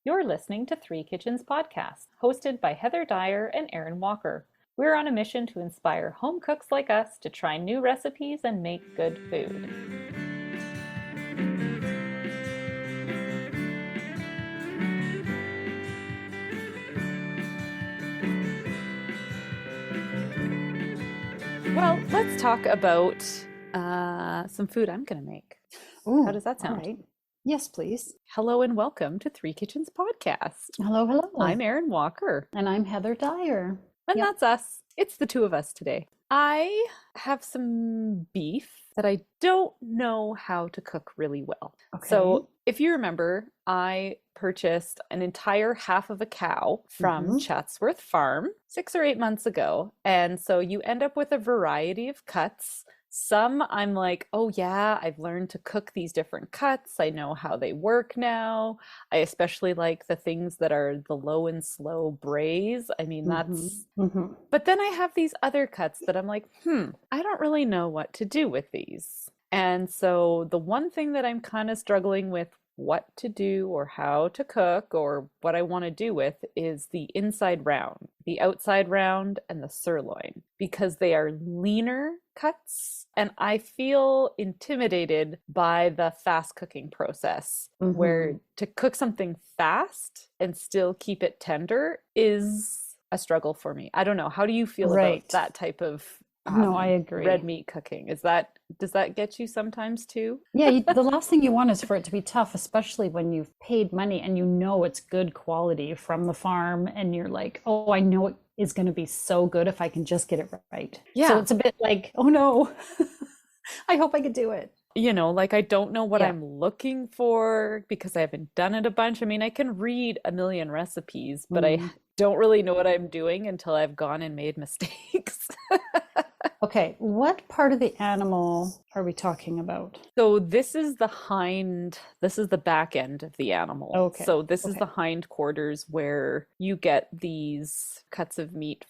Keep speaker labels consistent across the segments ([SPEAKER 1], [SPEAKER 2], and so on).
[SPEAKER 1] You're listening to Three Kitchens Podcast, hosted by Heather Dyer and Erin Walker. We're on a mission to inspire home cooks like us to try new recipes and make good food. Well, let's talk about some food I'm going to make.
[SPEAKER 2] Ooh,
[SPEAKER 1] how does that sound?
[SPEAKER 2] All right. Yes, please.
[SPEAKER 1] Hello and welcome to Three Kitchens Podcast.
[SPEAKER 2] Hello, hello.
[SPEAKER 1] I'm Erin Walker.
[SPEAKER 2] And I'm Heather Dyer.
[SPEAKER 1] And that's us. It's the two of us today. I have some beef that I don't know how to cook really well.
[SPEAKER 2] Okay.
[SPEAKER 1] So if you remember, I purchased an entire half of a cow from Chatsworth Farm 6 or 8 months ago. And so you end up with a variety of cuts. Some I'm like, oh yeah, I've learned to cook these different cuts. I know how they work now. I especially like the things that are the low and slow braise. I mean, that's, but then I have these other cuts that I'm like, I don't really know what to do with these. And so the one thing that I'm kind of struggling with what to do or how to cook or what I want to do with is the inside round, the outside round, and the sirloin, because they are leaner cuts. And I feel intimidated by the fast cooking process, where to cook something fast and still keep it tender is a struggle for me. I don't know. How do you feel about that type of
[SPEAKER 2] no, I agree.
[SPEAKER 1] red meat cooking? Does that get you sometimes too?
[SPEAKER 2] Yeah, the last thing you want is for it to be tough, especially when you've paid money and you know it's good quality from the farm and you're like, oh, I know it is going to be so good if I can just get it right. Yeah. So it's a bit like, oh no, I hope I could do it.
[SPEAKER 1] You know, like I don't know what I'm looking for because I haven't done it a bunch. I mean, I can read a million recipes, but I don't really know what I'm doing until I've gone and made mistakes.
[SPEAKER 2] Okay, what part of the animal are we talking about?
[SPEAKER 1] So this is the back end of the animal.
[SPEAKER 2] Okay.
[SPEAKER 1] So this is the hind quarters where you get these cuts of meat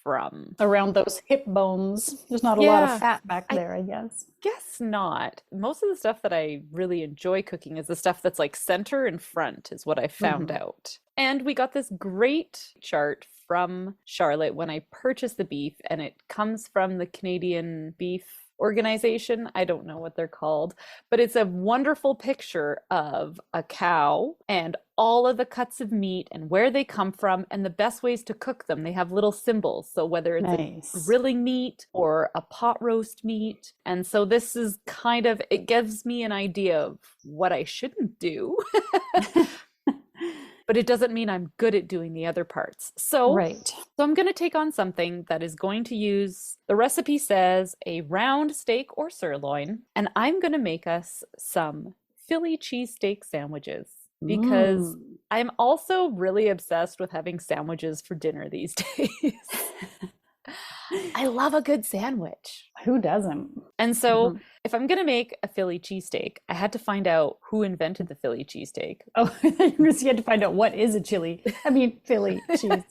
[SPEAKER 1] from.
[SPEAKER 2] Around those hip bones. There's not a lot of fat back there, I guess.
[SPEAKER 1] Guess not. Most of the stuff that I really enjoy cooking is the stuff that's like center and front is what I found out. And we got this great chart from Charlotte when I purchased the beef, and it comes from the Canadian Beef Organization. I don't know what they're called, but it's a wonderful picture of a cow and all of the cuts of meat and where they come from and the best ways to cook them. They have little symbols. So whether it's a grilling meat or a pot roast meat. And so this is it gives me an idea of what I shouldn't do. But it doesn't mean I'm good at doing the other parts. So I'm going to take on something that is going to use, the recipe says, a round steak or sirloin, and I'm going to make us some Philly cheesesteak sandwiches because I'm also really obsessed with having sandwiches for dinner these days. I love a good sandwich.
[SPEAKER 2] Who doesn't?
[SPEAKER 1] And so if I'm going to make a Philly cheesesteak, I had to find out who invented the Philly cheesesteak.
[SPEAKER 2] Oh, you had to find out what is a Philly cheesesteak.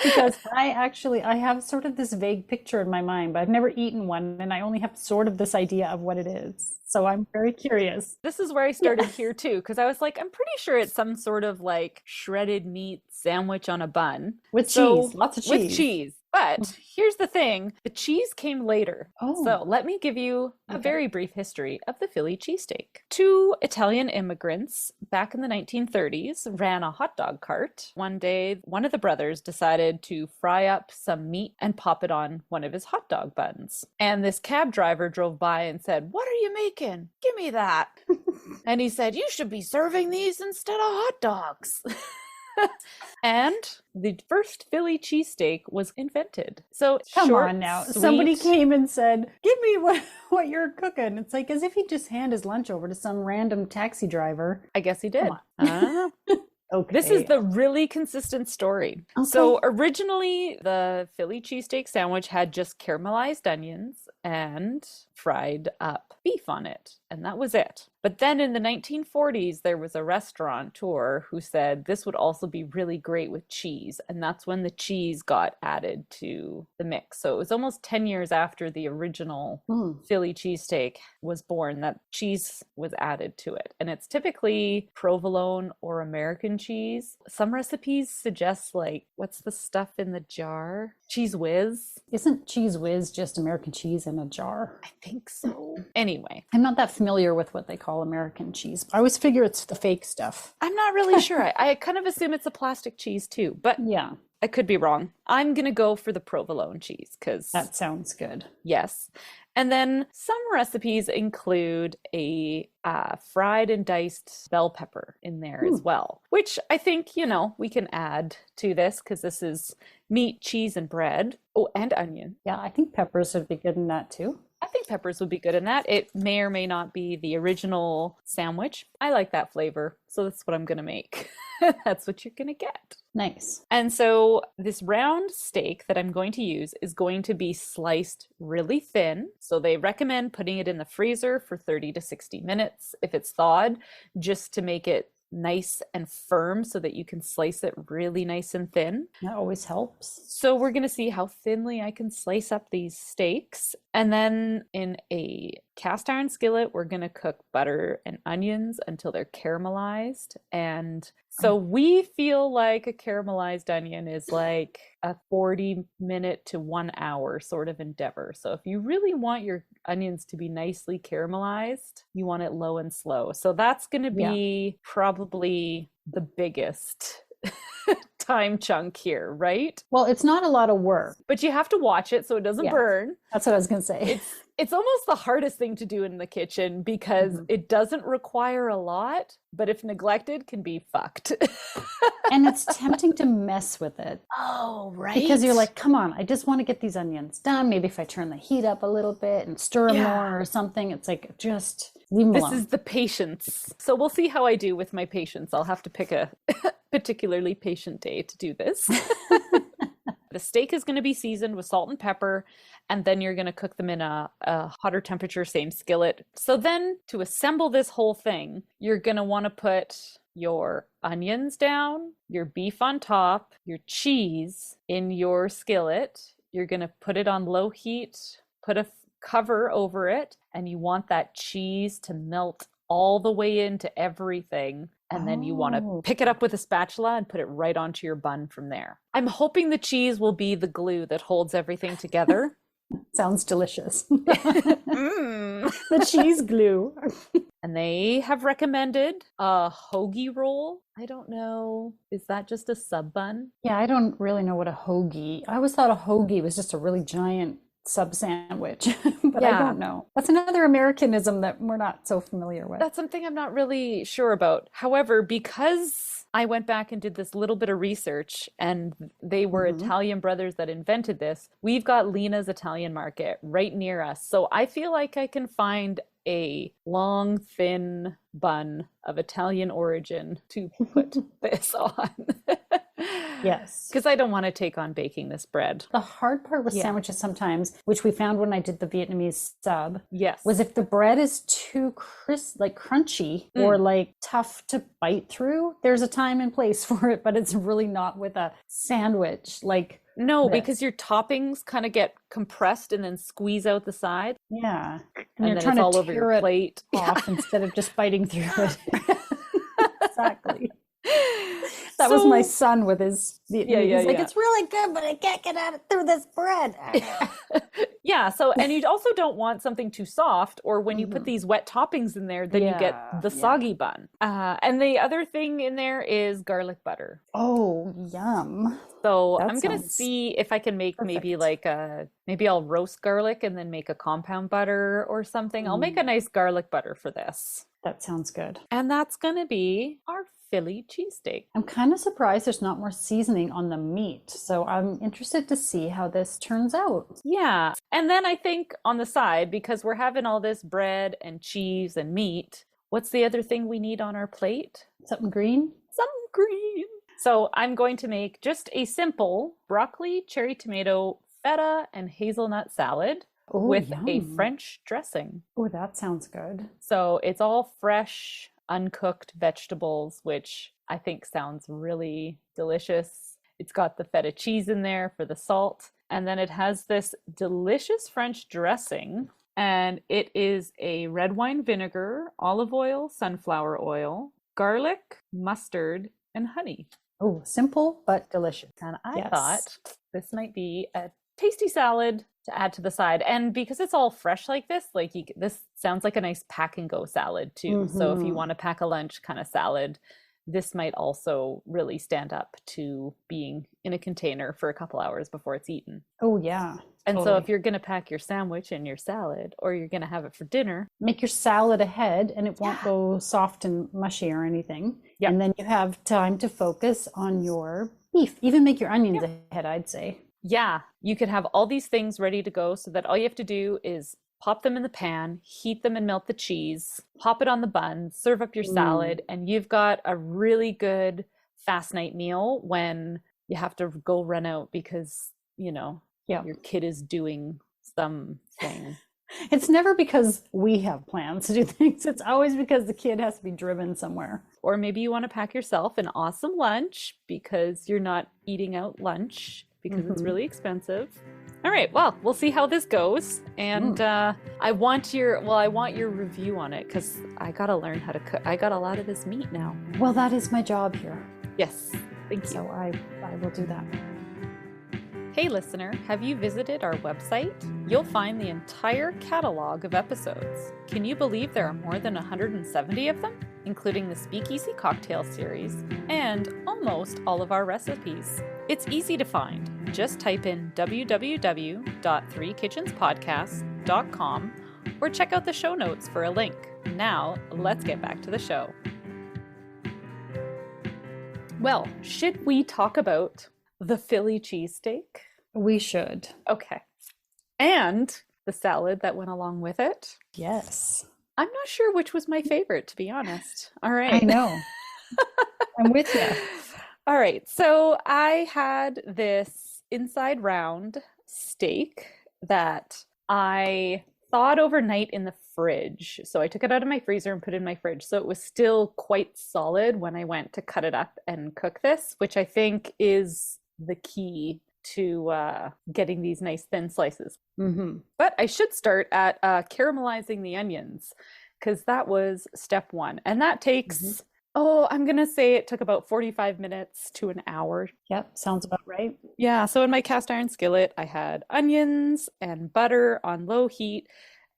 [SPEAKER 2] Because I have sort of this vague picture in my mind, but I've never eaten one, and I only have sort of this idea of what it is. So I'm very curious.
[SPEAKER 1] This is where I started here too, because I was like, I'm pretty sure it's some sort of like shredded meat sandwich on a bun.
[SPEAKER 2] With cheese, lots of cheese.
[SPEAKER 1] With cheese. But here's the thing, the cheese came later. So let me give you a very brief history of the Philly cheesesteak. 2 Italian immigrants back in the 1930s ran a hot dog cart. One day, one of the brothers decided to fry up some meat and pop it on one of his hot dog buns. And this cab driver drove by and said, "What are you making? Give me that." And he said, "You should be serving these instead of hot dogs." And the first Philly cheesesteak was invented. So
[SPEAKER 2] come on now. Sweet. Somebody came and said, "Give me what you're cooking." It's like as if he'd just hand his lunch over to some random taxi driver.
[SPEAKER 1] I guess he did. Okay. This is the really consistent story. Okay. So originally the Philly cheesesteak sandwich had just caramelized onions and fried up beef on it. And that was it. But then in the 1940s, there was a restaurateur who said this would also be really great with cheese. And that's when the cheese got added to the mix. So it was almost 10 years after the original Philly cheesesteak was born that cheese was added to it. And it's typically provolone or American cheese. Some recipes suggest, like, what's the stuff in the jar? Cheese whiz.
[SPEAKER 2] Isn't Cheese Whiz just American cheese in a jar?
[SPEAKER 1] I think so. Anyway.
[SPEAKER 2] I'm not that familiar with what they call American cheese. I always figure it's the fake stuff.
[SPEAKER 1] I'm not really sure. I kind of assume it's a plastic cheese too, but
[SPEAKER 2] yeah,
[SPEAKER 1] I could be wrong. I'm going to go for the provolone cheese because
[SPEAKER 2] that sounds good.
[SPEAKER 1] Yes. And then some recipes include a fried and diced bell pepper in there as well, which I think, you know, we can add to this because this is meat, cheese, and bread. Oh, and onion.
[SPEAKER 2] Yeah, I think peppers would be good in that too.
[SPEAKER 1] I think peppers would be good in that. It may or may not be the original sandwich. I like that flavor, so that's what I'm going to make. That's what you're going to get.
[SPEAKER 2] Nice.
[SPEAKER 1] And so this round steak that I'm going to use is going to be sliced really thin. So they recommend putting it in the freezer for 30 to 60 minutes if it's thawed, just to make it nice and firm so that you can slice it really nice and thin.
[SPEAKER 2] That always helps.
[SPEAKER 1] So we're going to see how thinly I can slice up these steaks. And then in a cast iron skillet, we're going to cook butter and onions until they're caramelized. And so we feel like a caramelized onion is like a 40-minute to 1 hour sort of endeavor. So if you really want your onions to be nicely caramelized, you want it low and slow. So that's going to be probably the biggest time chunk here, right?
[SPEAKER 2] Well, it's not a lot of work.
[SPEAKER 1] But you have to watch it so it doesn't burn.
[SPEAKER 2] That's what I was going to say.
[SPEAKER 1] It's almost the hardest thing to do in the kitchen because it doesn't require a lot, but if neglected, can be fucked.
[SPEAKER 2] And it's tempting to mess with it.
[SPEAKER 1] Oh, right.
[SPEAKER 2] Because you're like, come on, I just want to get these onions done. Maybe if I turn the heat up a little bit and stir them more or something, it's like, just leave them alone.
[SPEAKER 1] This is the patience. So we'll see how I do with my patience. I'll have to pick a particularly patient day to do this. The steak is going to be seasoned with salt and pepper, and then you're going to cook them in a hotter temperature, same skillet. So then to assemble this whole thing, you're going to want to put your onions down, your beef on top, your cheese in your skillet. You're going to put it on low heat, put a cover over it, and you want that cheese to melt all the way into everything. And then you want to pick it up with a spatula and put it right onto your bun from there. I'm hoping the cheese will be the glue that holds everything together.
[SPEAKER 2] Sounds delicious. The cheese glue.
[SPEAKER 1] And they have recommended a hoagie roll. I don't know. Is that just a sub bun?
[SPEAKER 2] Yeah, I don't really know what a hoagie. I always thought a hoagie was just a really giant sub sandwich, but I don't know. That's another Americanism that we're not so familiar with.
[SPEAKER 1] That's something I'm not really sure about. However, because I went back and did this little bit of research and they were Italian brothers that invented this, we've got Lena's Italian Market right near us. So I feel like I can find a long, thin bun of Italian origin to put this on.
[SPEAKER 2] Yes.
[SPEAKER 1] Because I don't want to take on baking this bread.
[SPEAKER 2] The hard part with sandwiches sometimes, which we found when I did the Vietnamese sub,
[SPEAKER 1] yes,
[SPEAKER 2] was if the bread is too crisp, like crunchy or like tough to bite through, there's a time and place for it, but it's really not with a sandwich. Like,
[SPEAKER 1] no, because your toppings kind of get compressed and then squeeze out the side.
[SPEAKER 2] Yeah.
[SPEAKER 1] And
[SPEAKER 2] you're
[SPEAKER 1] then
[SPEAKER 2] trying
[SPEAKER 1] it's all
[SPEAKER 2] to
[SPEAKER 1] over your plate.
[SPEAKER 2] Off instead of just biting through it. Exactly. That was my son with his Vietnamese. He's like, it's really good, but I can't get at it through this bread.
[SPEAKER 1] Yeah. So, and you also don't want something too soft, or when you put these wet toppings in there, then you get the soggy bun. And the other thing in there is garlic butter.
[SPEAKER 2] Oh, yum.
[SPEAKER 1] So I'm going to see if I can make maybe maybe I'll roast garlic and then make a compound butter or something. I'll make a nice garlic butter for this.
[SPEAKER 2] That sounds good.
[SPEAKER 1] And that's going to be our Philly cheesesteak.
[SPEAKER 2] I'm kind of surprised there's not more seasoning on the meat. So I'm interested to see how this turns out.
[SPEAKER 1] Yeah. And then I think on the side, because we're having all this bread and cheese and meat, what's the other thing we need on our plate?
[SPEAKER 2] Something green?
[SPEAKER 1] Something green. So I'm going to make just a simple broccoli, cherry tomato, feta, and hazelnut salad.
[SPEAKER 2] Oh,
[SPEAKER 1] with a
[SPEAKER 2] yum.
[SPEAKER 1] French dressing.
[SPEAKER 2] Oh, that sounds good.
[SPEAKER 1] So it's all fresh, uncooked vegetables, which I think sounds really delicious. It's got the feta cheese in there for the salt. And then it has this delicious French dressing. And it is a red wine vinegar, olive oil, sunflower oil, garlic, mustard, and honey.
[SPEAKER 2] Oh, simple but delicious.
[SPEAKER 1] And I
[SPEAKER 2] Yes.
[SPEAKER 1] thought this might be a tasty salad to add to the side. And because it's all fresh like this, like this sounds like a nice pack and go salad too. So if you want to pack a lunch kind of salad, this might also really stand up to being in a container for a couple hours before it's eaten.
[SPEAKER 2] Oh, yeah.
[SPEAKER 1] And
[SPEAKER 2] totally.
[SPEAKER 1] so if you're going to pack your sandwich and your salad, or you're going to have it for dinner,
[SPEAKER 2] make your salad ahead and it won't go soft and mushy or anything.
[SPEAKER 1] Yep.
[SPEAKER 2] And then you have time to focus on your beef. Even make your onions ahead, I'd say.
[SPEAKER 1] Yeah, you could have all these things ready to go so that all you have to do is pop them in the pan, heat them and melt the cheese, pop it on the bun, serve up your salad, and you've got a really good fast night meal when you have to go run out because, you know, your kid is doing something.
[SPEAKER 2] It's never because we have plans to do things. It's always because the kid has to be driven somewhere.
[SPEAKER 1] Or maybe you want to pack yourself an awesome lunch because you're not eating out lunch because it's really expensive. All right, well, we'll see how this goes. And I want your review on it because I got to learn how to cook. I got a lot of this meat now.
[SPEAKER 2] Well, that is my job here.
[SPEAKER 1] Yes, thank you.
[SPEAKER 2] So I will do that.
[SPEAKER 1] Hey listener, have you visited our website? You'll find the entire catalog of episodes. Can you believe there are more than 170 of them, including the Speakeasy Cocktail series and almost all of our recipes? It's easy to find. Just type in www.threekitchenspodcast.com or check out the show notes for a link. Now, let's get back to the show. Well, should we talk about the Philly cheesesteak?
[SPEAKER 2] We should.
[SPEAKER 1] Okay. And the salad that went along with it?
[SPEAKER 2] Yes.
[SPEAKER 1] I'm not sure which was my favorite, to be honest. All right.
[SPEAKER 2] I know. I'm with you.
[SPEAKER 1] All right. So I had this inside round steak that I thawed overnight in the fridge. So I took it out of my freezer and put it in my fridge. So it was still quite solid when I went to cut it up and cook this, which I think is the key to getting these nice thin slices. But I should start at caramelizing the onions because that was step one. And that takes, I'm going to say it took about 45 minutes to an hour.
[SPEAKER 2] Yep, sounds about right.
[SPEAKER 1] Yeah, so in my cast iron skillet, I had onions and butter on low heat,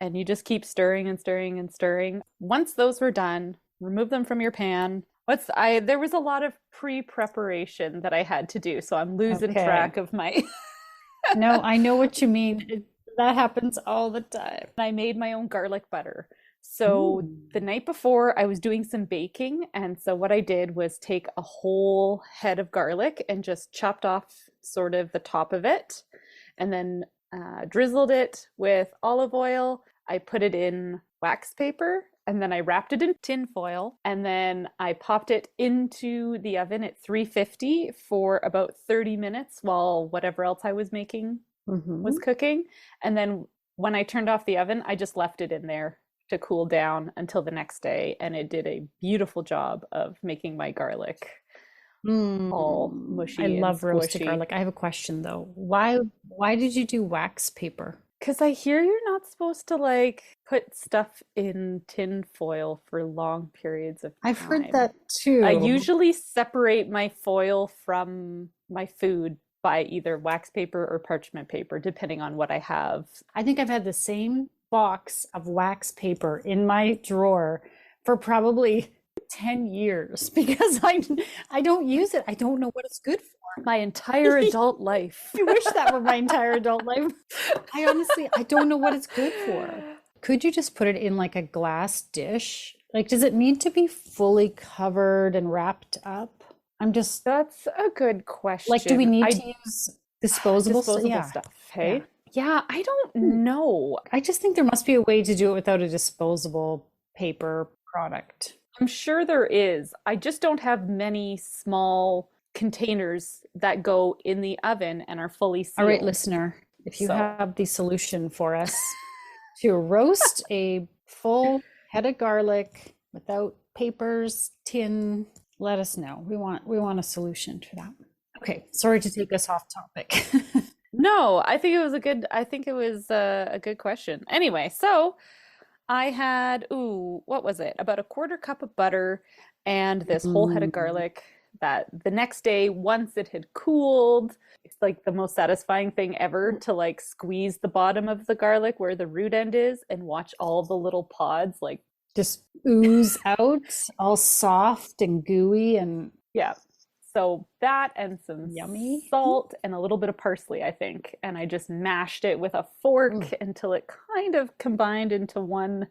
[SPEAKER 1] and you just keep stirring and stirring and stirring. Once those were done, remove them from your pan. There was a lot of pre-preparation that I had to do, so I'm losing track of my...
[SPEAKER 2] No, I know what you mean. That happens all the time.
[SPEAKER 1] I made my own garlic butter. So the night before I was doing some baking. And so what I did was take a whole head of garlic and just chopped off sort of the top of it and then drizzled it with olive oil. I put it in wax paper and then I wrapped it in tin foil and then I popped it into the oven at 350 for about 30 minutes while whatever else I was making was cooking. And then when I turned off the oven, I just left it in there to cool down until the next day, and it did a beautiful job of making my garlic all mushy.
[SPEAKER 2] I love
[SPEAKER 1] squishy.
[SPEAKER 2] roasted garlic. I have a question though. Why did you do wax paper?
[SPEAKER 1] Because I hear you're not supposed to like put stuff in tin foil for long periods of time.
[SPEAKER 2] I've heard that too.
[SPEAKER 1] I usually separate my foil from my food by either wax paper or parchment paper, depending on what I have.
[SPEAKER 2] I think I've had the same box of wax paper in my drawer for probably 10 years because I don't use it. I don't know what it's good for.
[SPEAKER 1] My entire adult life.
[SPEAKER 2] I wish that were my entire adult life. I don't know what it's good for. Could you just put it in like a glass dish? Like, does it need to be fully covered and wrapped up?
[SPEAKER 1] That's a good question.
[SPEAKER 2] Like, do we need to use disposable
[SPEAKER 1] stuff? Hey? Yeah, I don't know.
[SPEAKER 2] I just think there must be a way to do it without a disposable paper product.
[SPEAKER 1] I'm sure there is. I just don't have many small containers that go in the oven and are fully sealed.
[SPEAKER 2] All right, listener, if you have the solution for us to roast a full head of garlic without papers, tin, let us know. We want a solution for that. Okay, sorry to take us off topic.
[SPEAKER 1] No, I think it was a good question. Anyway, so I had, what was it? About a quarter cup of butter and this whole head of garlic that the next day, once it had cooled, it's like the most satisfying thing ever to like squeeze the bottom of the garlic where the root end is and watch all the little pods like
[SPEAKER 2] just ooze out, all soft and gooey and
[SPEAKER 1] yeah. So that and some
[SPEAKER 2] yummy
[SPEAKER 1] salt and a little bit of parsley, I think. And I just mashed it with a fork until it kind of combined into one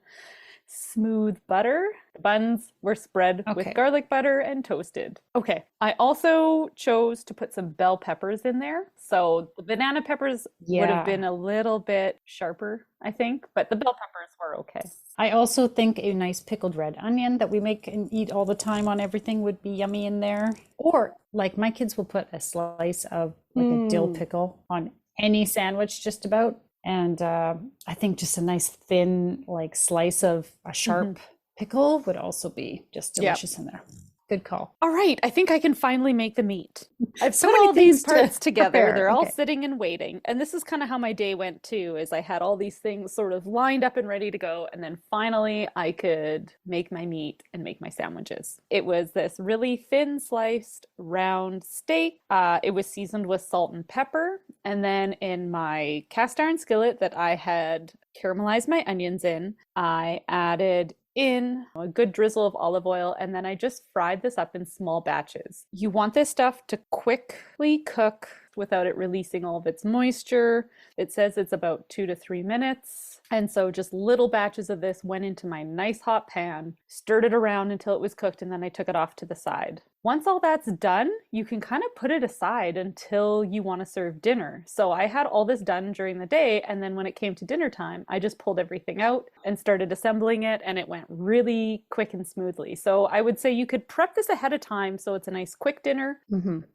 [SPEAKER 1] smooth butter. The buns were spread with garlic butter and toasted. Okay. I also chose to put some bell peppers in there. So the banana peppers would have been a little bit sharper, I think, but the bell peppers were okay.
[SPEAKER 2] I also think a nice pickled red onion that we make and eat all the time on everything would be yummy in there. Or like my kids will put a slice of like a dill pickle on any sandwich just about. And I think just a nice thin like slice of a sharp pickle would also be just delicious in there. Good call.
[SPEAKER 1] All right, I think I can finally make the meat. I've
[SPEAKER 2] So
[SPEAKER 1] put
[SPEAKER 2] many
[SPEAKER 1] all these
[SPEAKER 2] things to
[SPEAKER 1] parts together.
[SPEAKER 2] prepare.
[SPEAKER 1] They're all
[SPEAKER 2] Okay.
[SPEAKER 1] sitting and waiting. And this is kind of how my day went too, is I had all these things sort of lined up and ready to go. And then finally I could make my meat and make my sandwiches. It was this really thin sliced round steak. It was seasoned with salt and pepper. And then in my cast iron skillet that I had caramelized my onions in, I added in a good drizzle of olive oil, and then I just fried this up in small batches. You want this stuff to quickly cook without it releasing all of its moisture. It says it's about 2 to 3 minutes. And so just little batches of this went into my nice hot pan, stirred it around until it was cooked, and then I took it off to the side. Once all that's done, you can kind of put it aside until you want to serve dinner. So I had all this done during the day, and then when it came to dinner time, I just pulled everything out and started assembling it, and it went really quick and smoothly. So I would say you could prep this ahead of time so it's a nice quick dinner.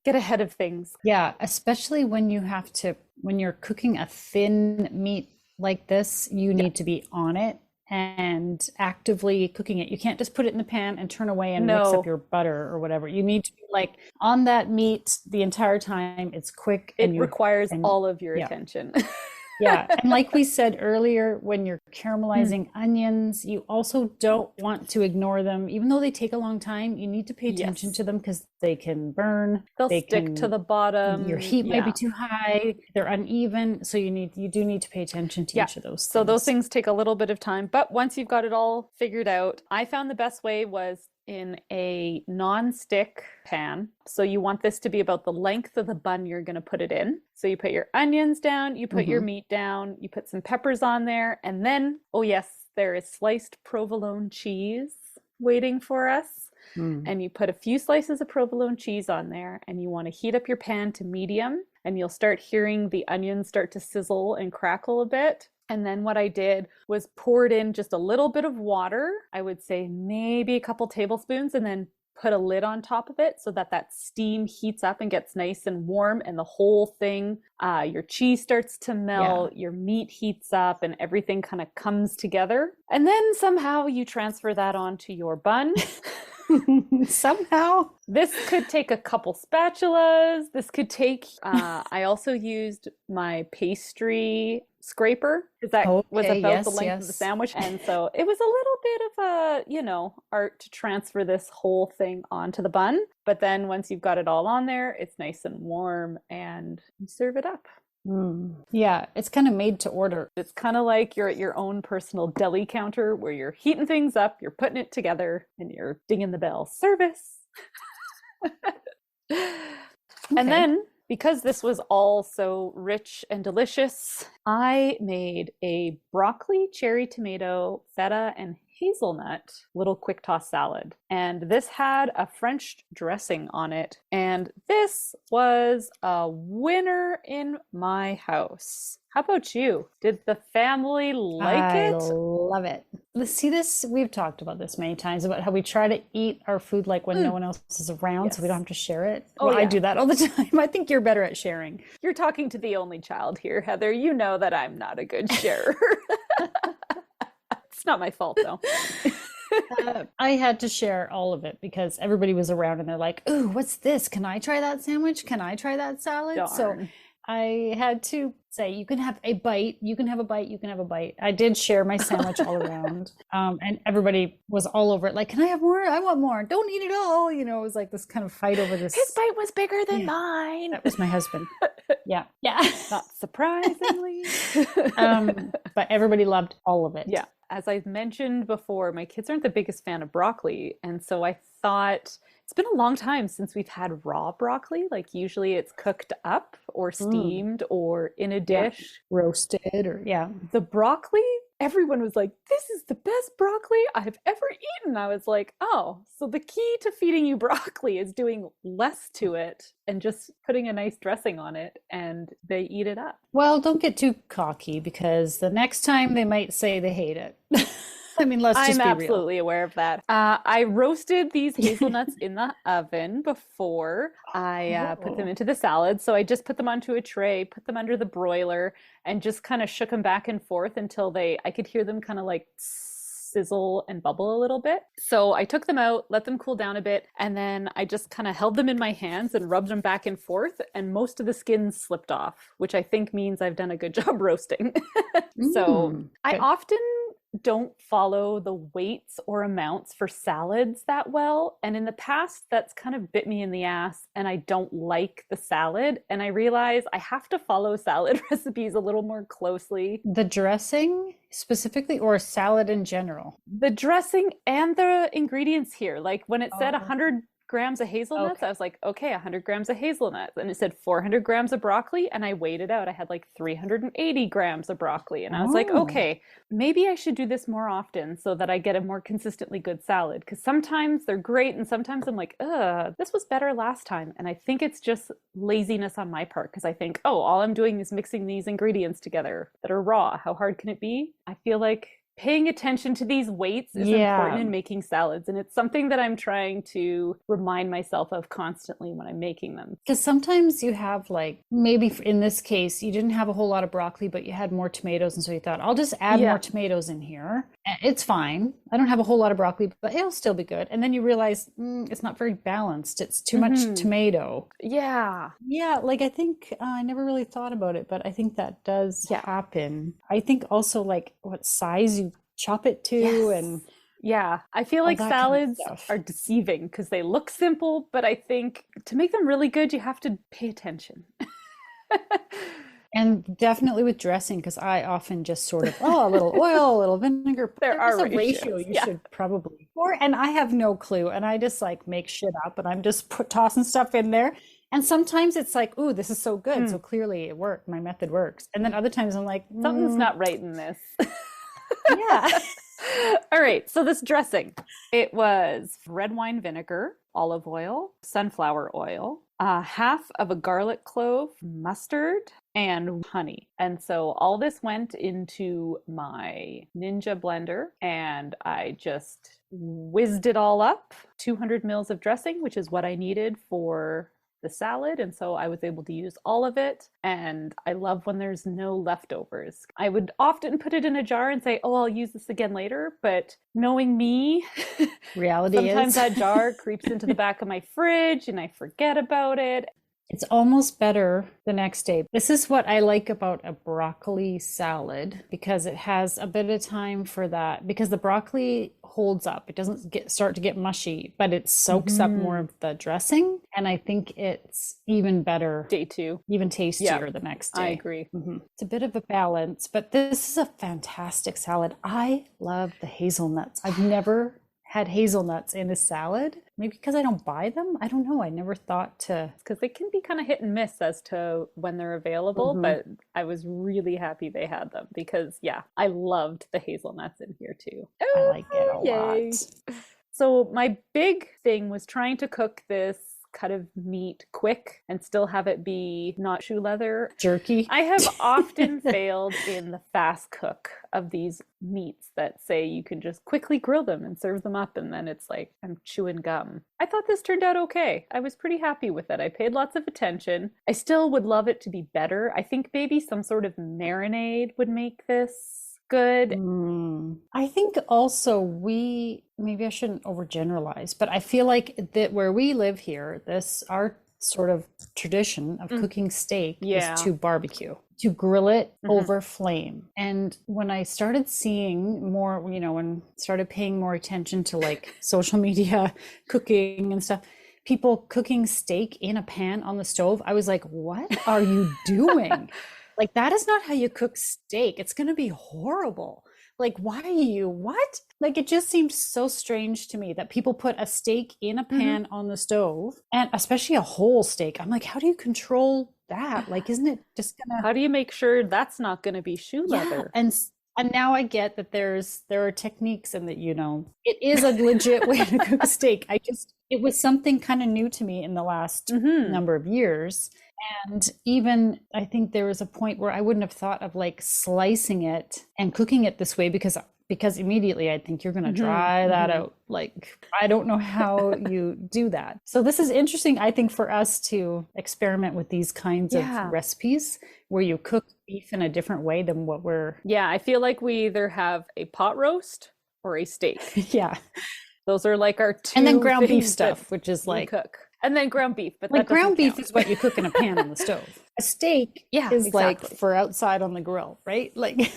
[SPEAKER 1] Get ahead of things.
[SPEAKER 2] Yeah, especially when you're cooking a thin meat like this, you need to be on it and actively cooking it. You can't just put it in the pan and turn away and mix up your butter or whatever. You need to be like on that meat the entire time. It's quick.
[SPEAKER 1] It requires all of your attention.
[SPEAKER 2] Yeah. And like we said earlier, when you're caramelizing onions, you also don't want to ignore them. Even though they take a long time, you need to pay attention to them because they can burn.
[SPEAKER 1] They'll stick to the bottom.
[SPEAKER 2] Your heat might be too high. They're uneven. So you do need to pay attention to each of those things.
[SPEAKER 1] So those things take a little bit of time. But once you've got it all figured out, I found the best way was in a non-stick pan. So you want this to be about the length of the bun you're going to put it in. So you put your onions down, you put your meat down, you put some peppers on there, and then, oh yes, there is sliced provolone cheese waiting for us. And you put a few slices of provolone cheese on there, and you want to heat up your pan to medium, and you'll start hearing the onions start to sizzle and crackle a bit. And then what I did was poured in just a little bit of water. I would say maybe a couple tablespoons, and then put a lid on top of it so that that steam heats up and gets nice and warm, and the whole thing, your cheese starts to melt, your meat heats up, and everything kind of comes together. And then somehow you transfer that onto your bun.
[SPEAKER 2] Somehow.
[SPEAKER 1] This could take a couple spatulas. This could take, I also used my pastry scraper because that was about the length of the sandwich. And so it was a little bit of a, art to transfer this whole thing onto the bun. But then once you've got it all on there, it's nice and warm and you serve it up.
[SPEAKER 2] Yeah, it's kind of made to order.
[SPEAKER 1] It's kind of like you're at your own personal deli counter where you're heating things up, you're putting it together, and you're dinging the bell. Service. And then, because this was all so rich and delicious, I made a broccoli, cherry tomato, feta, and hazelnut little quick toss salad. And this had a French dressing on it. And this was a winner in my house. How about you? Did the family like it?
[SPEAKER 2] I love it. See this, we've talked about this many times about how we try to eat our food like when no one else is around, so we don't have to share it. Well, I do that all the time. I think you're better at sharing.
[SPEAKER 1] You're talking to the only child here, Heather. You know that I'm not a good sharer. It's not my fault, though.
[SPEAKER 2] I had to share all of it because everybody was around and they're like, "Ooh, what's this? Can I try that sandwich? Can I try that salad?"
[SPEAKER 1] Darn.
[SPEAKER 2] So I had to say, you can have a bite, you can have a bite, you can have a bite. I did share my sandwich all around. And everybody was all over it. Like, can I have more? I want more. Don't eat it all. You know, it was like this kind of fight over this.
[SPEAKER 1] His bite was bigger than mine.
[SPEAKER 2] That was my husband. Yeah.
[SPEAKER 1] Not surprisingly.
[SPEAKER 2] But everybody loved all of it.
[SPEAKER 1] Yeah. As I've mentioned before, my kids aren't the biggest fan of broccoli. And so I thought it's been a long time since we've had raw broccoli. Like usually it's cooked up or steamed or in a dish.
[SPEAKER 2] Roasted or
[SPEAKER 1] The broccoli, everyone was like, "This is the best broccoli I've ever eaten." I was like, oh, so the key to feeding you broccoli is doing less to it and just putting a nice dressing on it, and they eat it up.
[SPEAKER 2] Well, don't get too cocky because the next time they might say they hate it. I mean, let's just be real.
[SPEAKER 1] I'm absolutely aware of that. I roasted these hazelnuts in the oven before I put them into the salad. So I just put them onto a tray, put them under the broiler, and just kind of shook them back and forth until I could hear them kind of like sizzle and bubble a little bit. So I took them out, let them cool down a bit, and then I just kind of held them in my hands and rubbed them back and forth, and most of the skin slipped off, which I think means I've done a good job roasting. So I often don't follow the weights or amounts for salads that well. And in the past, that's kind of bit me in the ass, and I don't like the salad. And I realize I have to follow salad recipes a little more closely.
[SPEAKER 2] The dressing specifically, or salad in general?
[SPEAKER 1] The dressing and the ingredients here. Like when it said 100 grams of hazelnuts, I was like, okay, 100 grams of hazelnuts. And it said 400 grams of broccoli, and I weighed it out. I had like 380 grams of broccoli. And I was like, okay, maybe I should do this more often so that I get a more consistently good salad. Because sometimes they're great, and sometimes I'm like, this was better last time. And I think it's just laziness on my part, because I think, all I'm doing is mixing these ingredients together that are raw. How hard can it be? I feel like paying attention to these weights is important in making salads. And it's something that I'm trying to remind myself of constantly when I'm making them.
[SPEAKER 2] Because sometimes you have like, maybe in this case, you didn't have a whole lot of broccoli, but you had more tomatoes. And so you thought, I'll just add more tomatoes in here. It's fine. I don't have a whole lot of broccoli, but it'll still be good. And then you realize it's not very balanced. It's too much tomato.
[SPEAKER 1] Yeah.
[SPEAKER 2] Yeah. Like I think I never really thought about it, but I think that does happen. I think also like what size you chop it to and
[SPEAKER 1] I feel like salads are deceiving because they look simple, but I think to make them really good you have to pay attention.
[SPEAKER 2] And definitely with dressing, because I often just sort of a little oil, a little vinegar.
[SPEAKER 1] There's
[SPEAKER 2] a ratio you should probably and I have no clue, and I just like make shit up, and I'm just tossing stuff in there. And sometimes it's like, ooh, this is so good, so clearly it worked, my method works. And then other times I'm like,
[SPEAKER 1] something's not right in this.
[SPEAKER 2] Yeah.
[SPEAKER 1] All right. So this dressing, it was red wine vinegar, olive oil, sunflower oil, half of a garlic clove, mustard, and honey. And so all this went into my Ninja blender, and I just whizzed it all up. 200 mils of dressing, which is what I needed for the salad, and so I was able to use all of it. And I love when there's no leftovers. I would often put it in a jar and say, I'll use this again later, but knowing me,
[SPEAKER 2] reality
[SPEAKER 1] sometimes that jar creeps into the back of my fridge and I forget about it.
[SPEAKER 2] It's almost better the next day. This is what I like about a broccoli salad, because it has a bit of time for that, because the broccoli holds up. It doesn't start to get mushy, but it soaks up more of the dressing. And I think it's even better.
[SPEAKER 1] Day two.
[SPEAKER 2] Even tastier the next day.
[SPEAKER 1] I agree.
[SPEAKER 2] It's a bit of a balance, but this is a fantastic salad. I love the hazelnuts. I've never had hazelnuts in a salad. Maybe because I don't buy them. I don't know. I never thought to.
[SPEAKER 1] Because they can be kind of hit and miss as to when they're available, but I was really happy they had them because, yeah, I loved the hazelnuts in here too.
[SPEAKER 2] I like it a lot.
[SPEAKER 1] So my big thing was trying to cook this cut of meat quick and still have it be not shoe leather.
[SPEAKER 2] Jerky.
[SPEAKER 1] I have often failed in the fast cook of these meats that say you can just quickly grill them and serve them up, and then it's like I'm chewing gum. I thought this turned out okay. I was pretty happy with it. I paid lots of attention. I still would love it to be better. I think maybe some sort of marinade would make this good.
[SPEAKER 2] I think also maybe I shouldn't overgeneralize, but I feel like that where we live here, our sort of tradition of cooking steak is to barbecue, to grill it over flame. And when I started seeing more, when started paying more attention to like social media cooking and stuff, people cooking steak in a pan on the stove, I was like, what are you doing? Like, that is not how you cook steak. It's going to be horrible. Like, why are you, what? Like, it just seemed so strange to me that people put a steak in a pan on the stove, and especially a whole steak. I'm like, how do you control that? Like, isn't it just going to...
[SPEAKER 1] How do you make sure that's not going to be shoe leather?
[SPEAKER 2] And now I get that there are techniques and that, it is a legit way to cook a steak. It was something kind of new to me in the last number of years. And even I think there was a point where I wouldn't have thought of like slicing it and cooking it this way because immediately I think you're going to dry that out. Like, I don't know how you do that. So this is interesting, I think, for us to experiment with these kinds of recipes where you cook beef in a different way than what we're...
[SPEAKER 1] Yeah, I feel like we either have a pot roast or a steak.
[SPEAKER 2] Yeah.
[SPEAKER 1] Those are like our two.
[SPEAKER 2] And then ground beef stuff, which is like...
[SPEAKER 1] cook. And then ground beef, but
[SPEAKER 2] like
[SPEAKER 1] that
[SPEAKER 2] ground beef
[SPEAKER 1] count.
[SPEAKER 2] is what you cook in a pan on the stove. A steak is like for outside on the grill, right? Like,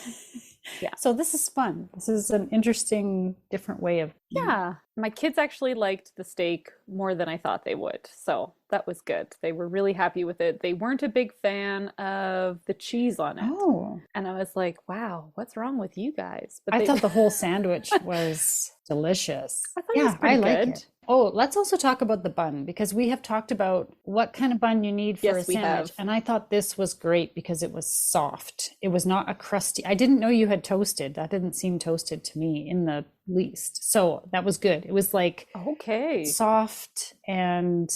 [SPEAKER 2] So this is fun. This is an interesting, different way of...
[SPEAKER 1] Yeah. My kids actually liked the steak more than I thought they would. So that was good. They were really happy with it. They weren't a big fan of the cheese on it.
[SPEAKER 2] Oh.
[SPEAKER 1] And I was like, wow, what's wrong with you guys? But
[SPEAKER 2] I thought the whole sandwich was delicious.
[SPEAKER 1] I thought it was pretty good.
[SPEAKER 2] Like it. Oh, let's also talk about the bun, because we have talked about what kind of bun you need for a sandwich. And I thought this was great because it was soft. It was not a crusty. I didn't know you had toasted. That didn't seem toasted to me in the least. So that was good. It was like soft, and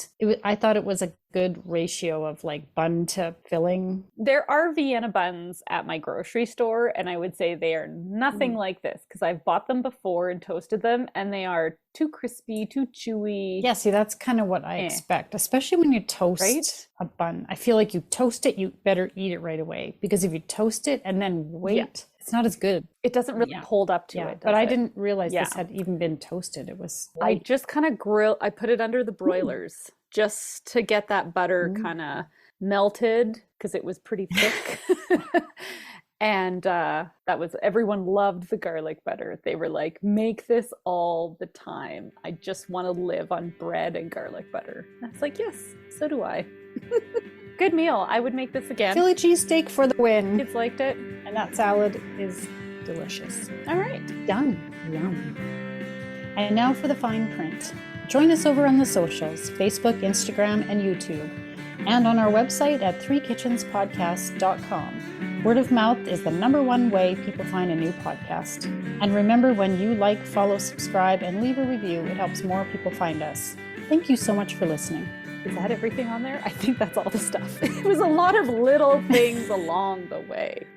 [SPEAKER 2] I thought it was a good ratio of like bun to filling.
[SPEAKER 1] There are Vienna buns at my grocery store, and I would say they are nothing like this because I've bought them before and toasted them, and they are too crispy, too chewy.
[SPEAKER 2] Yeah, see, that's kind of what I expect, especially when you toast a bun. I feel like you toast it, you better eat it right away, because if you toast it and then wait, it's not as good.
[SPEAKER 1] It doesn't really hold up to it.
[SPEAKER 2] But I didn't realize this had even been toasted. It was light.
[SPEAKER 1] I just kind of I put it under the broilers just to get that butter kind of melted, because it was pretty thick. And everyone loved the garlic butter. They were like, make this all the time. I just want to live on bread and garlic butter. And I was like, yes, so do I. Good meal. I would make this again.
[SPEAKER 2] Philly cheesesteak for the win.
[SPEAKER 1] Kids liked it.
[SPEAKER 2] And that salad is delicious.
[SPEAKER 1] All right.
[SPEAKER 2] Done. Yum. And now for the fine print. Join us over on the socials, Facebook, Instagram, and YouTube, and on our website at threekitchenspodcast.com. Word of mouth is the #1 way people find a new podcast. And remember, when you like, follow, subscribe, and leave a review, it helps more people find us. Thank you so much for listening.
[SPEAKER 1] Is that everything on there? I think that's all the stuff. It was a lot of little things along the way.